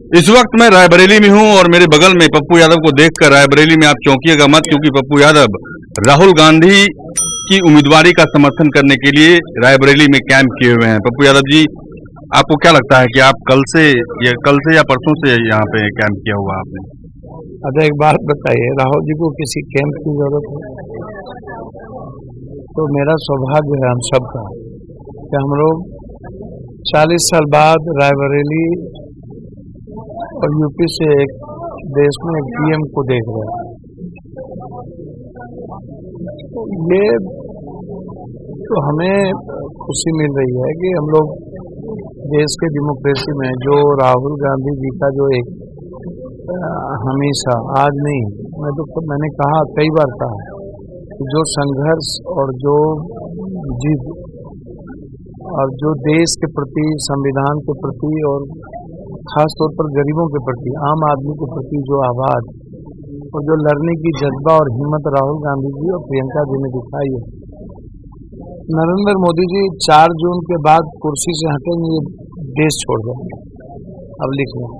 इस वक्त मैं रायबरेली में हूं और मेरे बगल में पप्पू यादव को देखकर रायबरेली में आप चौंकिएगा मत, क्योंकि पप्पू यादव राहुल गांधी की उम्मीदवारी का समर्थन करने के लिए रायबरेली में कैंप किए हुए हैं। पप्पू यादव जी, आपको क्या लगता है कि आप कल से या परसों से यहाँ पे कैंप किया हुआ आपने? अच्छा, एक बात बताइए, राहुल जी को किसी कैंप की जरूरत है? तो मेरा सौभाग्य है हम सबका कि हम लोग 40 साल बाद रायबरेली और यूपी से एक देश में एक पीएम को देख रहे हैं। ये तो हमें खुशी मिल रही है कि हम लोग देश के डेमोक्रेसी में जो राहुल गांधी जी का जो एक हमेशा, आज नहीं, मैंने कहा कई बार कहा कि जो संघर्ष और जो जिद और जो देश के प्रति, संविधान के प्रति और खास तौर पर गरीबों के प्रति, आम आदमी के प्रति जो आवाज और जो लड़ने की जज्बा और हिम्मत राहुल गांधी जी और प्रियंका जी ने दिखाई है। नरेंद्र मोदी जी 4 जून के बाद कुर्सी से हटेंगे, ये देश छोड़ देंगे। अब लिख लें,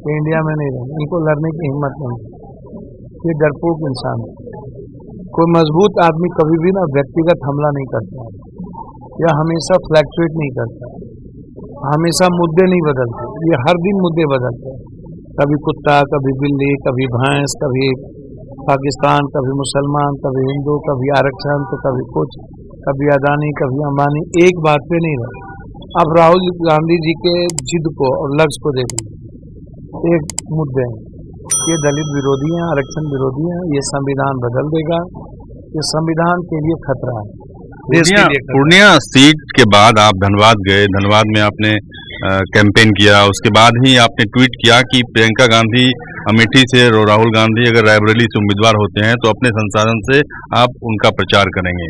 ये इंडिया में नहीं रहेंगे, इनको लड़ने की हिम्मत नहीं। ये डरपोक इंसान है। कोई मजबूत आदमी कभी भी ना व्यक्तिगत हमला नहीं करता या हमेशा फ्लैक्चुएट नहीं करता, हमेशा मुद्दे नहीं बदलते। ये हर दिन मुद्दे बदलते हैं, कभी कुत्ता, कभी बिल्ली, कभी भैंस, कभी पाकिस्तान, कभी मुसलमान, कभी हिंदू, कभी आरक्षण, तो कभी कुछ, कभी अदानी, कभी अंबानी। एक बात पे नहीं रहे। अब राहुल गांधी जी के जिद को और लक्ष्य को देखें, एक मुद्दे हैं, ये दलित विरोधी हैं, आरक्षण विरोधी हैं, ये संविधान बदल देगा, ये संविधान के लिए खतरा है। पूर्णिया सीट के बाद आप धनबाद गए, धनबाद में आपने कैंपेन किया, उसके बाद ही आपने ट्वीट किया कि प्रियंका गांधी अमेठी से और राहुल गांधी अगर रायबरेली से उम्मीदवार होते हैं तो अपने संसाधन से आप उनका प्रचार करेंगे।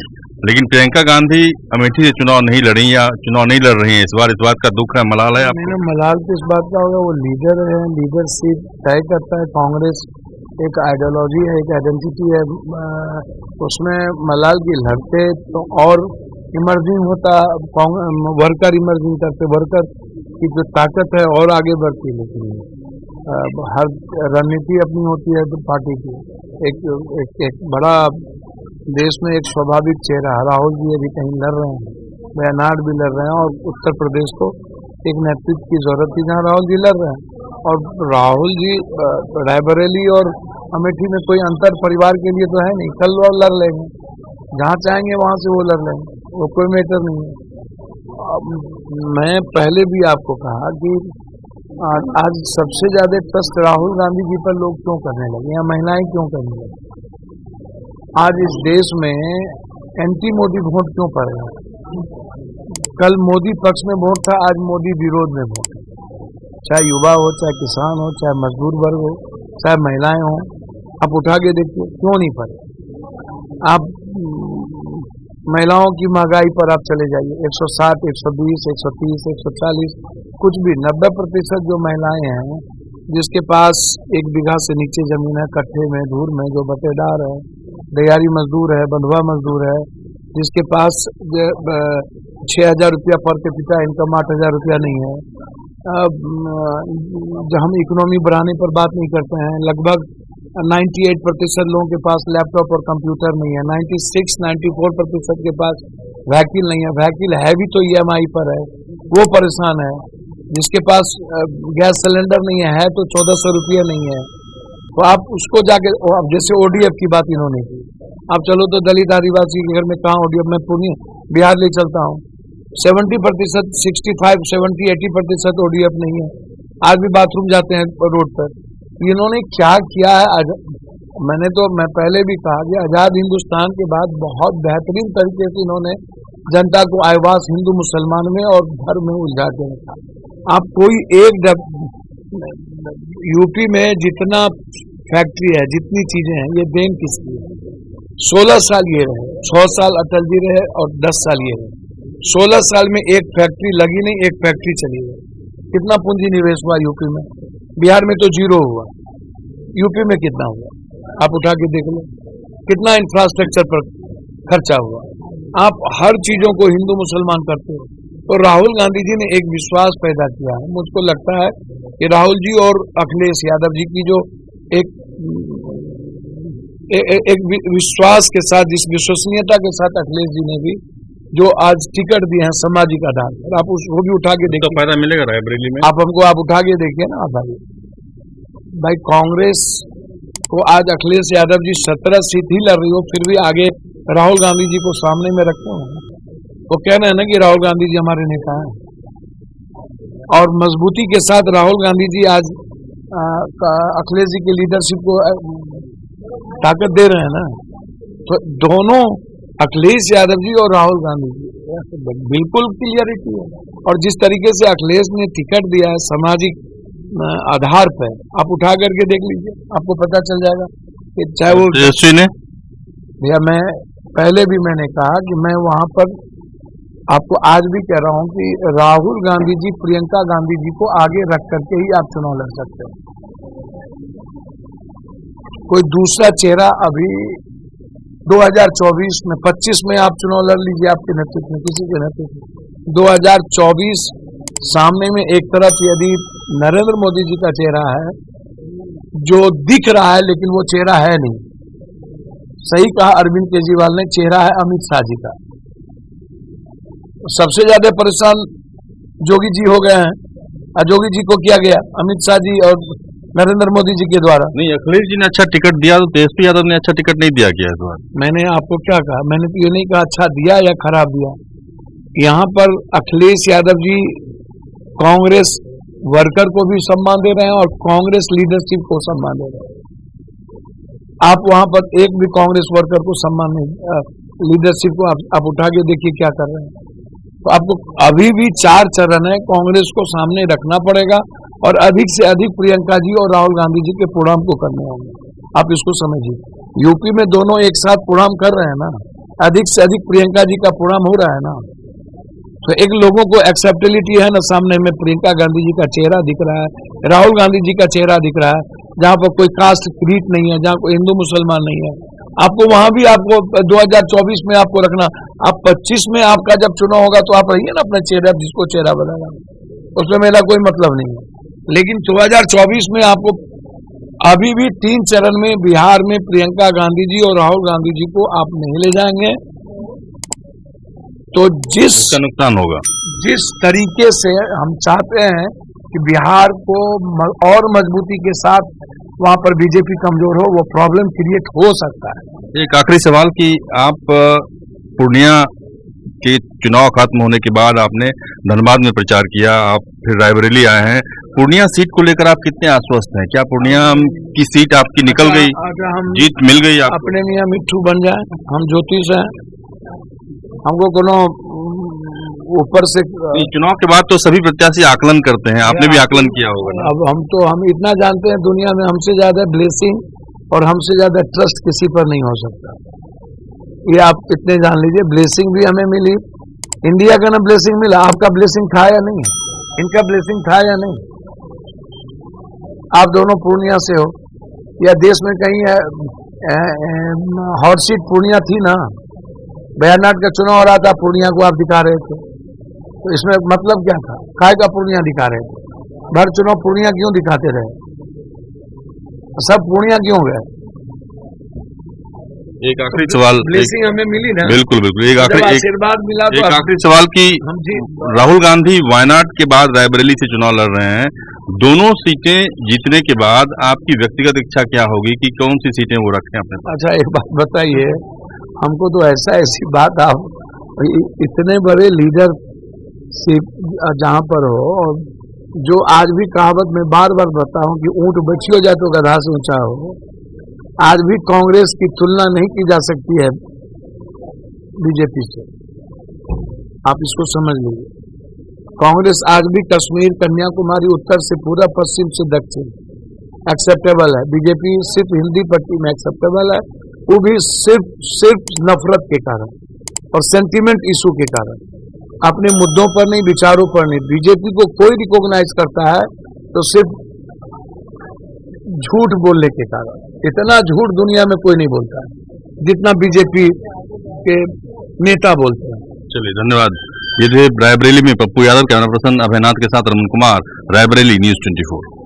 लेकिन प्रियंका गांधी अमेठी से चुनाव नहीं लड़ी या चुनाव नहीं लड़ रही है इस बात का दुख है, मलाल है आपको? मलाल तो इस बात का होगा, वो लीडर है, लीडरशिप तय करता है। कांग्रेस एक आइडियोलॉजी है, एक आइडेंटिटी है, उसमें मलाल की लड़ते तो और इमर्जिंग होता, वर्कर इमर्जिंग करते, वर्कर की जो ताकत है और आगे बढ़ती है। लेकिन हर रणनीति अपनी होती है तो पार्टी की। एक बड़ा देश में एक स्वाभाविक चेहरा, राहुल जी अभी कहीं लड़ रहे हैं, वायनाड भी लड़ रहे हैं, और उत्तर प्रदेश को एक नेतृत्व की जरूरत थी जहाँ राहुल जी लड़ रहे हैं। और राहुल जी रायबरेली और अमेठी में कोई अंतर परिवार के लिए तो है नहीं, कल वो लड़ लेंगे, जहाँ चाहेंगे वहाँ से वो लड़ लेंगे, वो कोई मैटर नहीं है। मैं पहले भी आपको कहा कि आज सबसे ज्यादा ट्रस्ट राहुल गांधी जी पर लोग क्यों करने लगे या महिलाएं क्यों करने लगे? आज इस देश में एंटी मोदी वोट क्यों पड़ रहा है? कल मोदी पक्ष में वोट था, आज मोदी विरोध में वोट है। चाहे युवा हो, चाहे किसान हो, चाहे मजदूर वर्ग हो, चाहे महिलाएं हो, आप उठा के देखिए क्यों नहीं पड़े। आप महिलाओं की महंगाई पर आप चले जाइए, 160, 120, 130, 140, कुछ भी 90% जो महिलाएं हैं जिसके पास 1 बीघा से नीचे जमीन है, कट्ठे में, धूर में, जो बटेदार है, दिहाड़ी मजदूर है, बंधुआ मजदूर है, जिसके पास 6,000 रुपया पर कैपिटा इनकम, 8,000 रुपया नहीं है। जो हम इकोनॉमी बढ़ाने पर बात नहीं करते हैं, लगभग 98% लोगों के पास लैपटॉप और कंप्यूटर नहीं है, 96-94% के पास व्हीकल नहीं है, व्हीकल है भी तो EMI पर है, वो परेशान है। जिसके पास गैस सिलेंडर नहीं है तो 1,400 रुपया नहीं है, तो आप उसको जाके, अब जैसे ODF की बात इन्होंने की, अब चलो तो दलित आदिवासी के घर में कहाँ ODF, में पूर्णिया बिहार ले चलता हूँ, 70%, 65, 70, 80% ODF नहीं है। आज भी बाथरूम जाते हैं रोड पर। इन्होंने क्या किया है? मैं पहले भी कहा कि आजाद हिंदुस्तान के बाद बहुत बेहतरीन तरीके से इन्होंने जनता को आवास हिंदू मुसलमान में और धर्म में उलझा के रखा। आप कोई एक यूपी में जितना फैक्ट्री है, जितनी चीजें हैं, ये देन किसकी है? 16 साल ये रहे, 6 साल अटल जी रहे और 10 साल ये रहे। 16 साल में एक फैक्ट्री लगी नहीं, एक फैक्ट्री चली गई। कितना पूंजी निवेश हुआ यूपी में? बिहार में तो 0 हुआ, यूपी में कितना हुआ? आप उठा के देख लो, कितना इंफ्रास्ट्रक्चर पर खर्चा हुआ। आप हर चीजों को हिंदू मुसलमान करते हो, तो राहुल गांधी जी ने एक विश्वास पैदा किया है। मुझको लगता है कि राहुल जी और अखिलेश यादव जी की जो एक विश्वास के साथ, जिस विश्वसनीयता के साथ अखिलेश जी ने भी जो आज टिकट दिए हैं सामाजिक आधार पर, आप उसको भी उठा के देखिए, फायदा मिलेगा रायबरेली में। आप उठा के देखिए ना भाई कांग्रेस को आज अखिलेश यादव जी 17 सीट ही लड़ रही हो, फिर भी आगे राहुल गांधी जी को सामने में रखते हैं। वो कह रहे हैं ना कि राहुल गांधी जी हमारे नेता हैं और मजबूती के साथ राहुल गांधी जी आज अखिलेश जी की लीडरशिप को ताकत दे रहे हैं ना। तो दोनों अखिलेश यादव जी और राहुल गांधी जी बिल्कुल क्लियरिटी है। और जिस तरीके से अखिलेश ने टिकट दिया है सामाजिक आधार पर, आप उठा करके देख लीजिए, आपको पता चल जाएगा कि चाहे वो तेजस्वी ने, भैया मैं पहले भी मैंने कहा कि मैं वहां पर आपको आज भी कह रहा हूं कि राहुल गांधी जी प्रियंका गांधी जी को आगे रख करके ही आप चुनाव लड़ सकते हैं। कोई दूसरा चेहरा अभी 2024 में 25 में आप चुनाव लड़ लीजिए आपके नेतृत्व में, किसी के नेतृत्व में। 2024 सामने में एक तरफ यदि नरेंद्र मोदी जी का चेहरा है जो दिख रहा है, लेकिन वो चेहरा है नहीं। सही कहा अरविंद केजरीवाल ने, चेहरा है अमित शाह जी का। सबसे ज्यादा परेशान जोगी जी हो गए हैं। जोगी जी को किया गया अमित शाह जी और नरेंद्र मोदी जी के द्वारा। नहीं, अखिलेश जी ने अच्छा टिकट दिया तो तेजस्वी यादव ने अच्छा टिकट नहीं दिया क्या इस बार? मैंने आपको क्या कहा? मैंने तो ये नहीं कहा अच्छा दिया या खराब दिया। यहाँ पर अखिलेश यादव जी कांग्रेस वर्कर को भी सम्मान दे रहे हैं और कांग्रेस लीडरशिप को सम्मान दे रहे हैं। आप वहां पर एक भी कांग्रेस वर्कर को सम्मान नहीं, लीडरशिप को आप उठा के देखिए क्या कर रहे हैं। तो आपको अभी भी 4 चरण है, कांग्रेस को सामने रखना पड़ेगा और अधिक से अधिक प्रियंका जी और राहुल गांधी जी के प्रोग्राम को करने होंगे। आप इसको समझिए, यूपी में दोनों एक साथ प्रोग्राम कर रहे हैं ना, अधिक से अधिक प्रियंका जी का प्रोग्राम हो रहा है ना। तो एक लोगों को एक्सेप्टेबिलिटी है ना, सामने में प्रियंका गांधी जी का चेहरा दिख रहा है, राहुल गांधी जी का चेहरा दिख रहा है, जहां पर कोई कास्ट क्रीट नहीं है, जहां कोई हिंदू मुसलमान नहीं है। आपको वहां भी आपको 2024 में आपको रखना, आप 25 में आपका जब चुनाव होगा तो आप रहिए ना अपना चेहरा, जिसको चेहरा बनाना, उसमें मेरा कोई मतलब नहीं है। लेकिन 2024 में आपको अभी भी 3 चरण में बिहार में प्रियंका गांधी जी और राहुल गांधी जी को आप नहीं ले जाएंगे तो जिसका नुकसान होगा। जिस तरीके से हम चाहते हैं कि बिहार को और मजबूती के साथ वहां पर बीजेपी कमजोर हो, वो प्रॉब्लम क्रिएट हो सकता है। एक आखिरी सवाल कि आप पूर्णिया के चुनाव खत्म होने के बाद आपने धनबाद में प्रचार किया, आप फिर रायबरेली आए हैं। पूर्णिया सीट को लेकर आप कितने आश्वस्त हैं? क्या पूर्णिया की सीट आपकी निकल गई, जीत मिल गई आपको? अपने मियाँ मिट्ठू बन जाए, हम ज्योतिष हैं, हमको कोनो ऊपर से चुनाव के बाद तो सभी प्रत्याशी आकलन करते हैं, आपने भी आकलन किया होगा ना? अब हम इतना जानते हैं, दुनिया में हमसे ज्यादा ब्लेसिंग और हमसे ज्यादा ट्रस्ट किसी पर नहीं हो सकता। ये आप इतने जान लीजिए, ब्लेसिंग भी हमें मिली, इंडिया का ना ब्लेसिंग मिला। आपका ब्लेसिंग था या नहीं? इनका ब्लेसिंग था या नहीं? आप दोनों पूर्णिया से हो, या देश में कहीं हॉट सीट पूर्णिया थी ना, बयानाट का चुनाव हो रहा था, पूर्णिया को आप दिखा रहे थे, तो इसमें मतलब क्या था? काय का पूर्णिया दिखा रहे थे? भर चुनाव पूर्णिया क्यों दिखाते रहे? सब पूर्णिया क्यों गए? एक आखिरी सवाल, ब्लेसिंग हमें मिली ना। बिल्कुल बिल्कुल, एक आशीर्वाद मिला। एक आखिरी सवाल की राहुल गांधी वायनाड के बाद रायबरेली से चुनाव लड़ रहे हैं, दोनों सीटें जीतने के बाद आपकी व्यक्तिगत इच्छा क्या होगी कि कौन सी सीटें वो रखें अपने पास? अच्छा एक बात बताइए, हमको तो ऐसी बात, आप इतने बड़े लीडर से जहां पर हो, और जो आज भी कहावत में बार बार बताऊं कि ऊंट बची हो जाए तो गधा से ऊंचा हो, आज भी कांग्रेस की तुलना नहीं की जा सकती है बीजेपी से। आप इसको समझ लीजिए, कांग्रेस आज भी कश्मीर, कन्याकुमारी, उत्तर से पूरा, पश्चिम से दक्षिण एक्सेप्टेबल है। बीजेपी सिर्फ हिंदी पट्टी में एक्सेप्टेबल है, वो भी सिर्फ नफरत के कारण और सेंटीमेंट इशू के कारण, अपने मुद्दों पर नहीं, विचारों पर नहीं। बीजेपी को कोई रिकॉग्नाइज करता है तो सिर्फ झूठ बोलने के कारण। इतना झूठ दुनिया में कोई नहीं बोलता है जितना बीजेपी के नेता बोलते हैं। चलिए, धन्यवाद। ये थे रायबरेली में पप्पू यादव। कैमरा पर्सन अभयनाथ के साथ रमन कुमार, रायबरेली, न्यूज़ 24।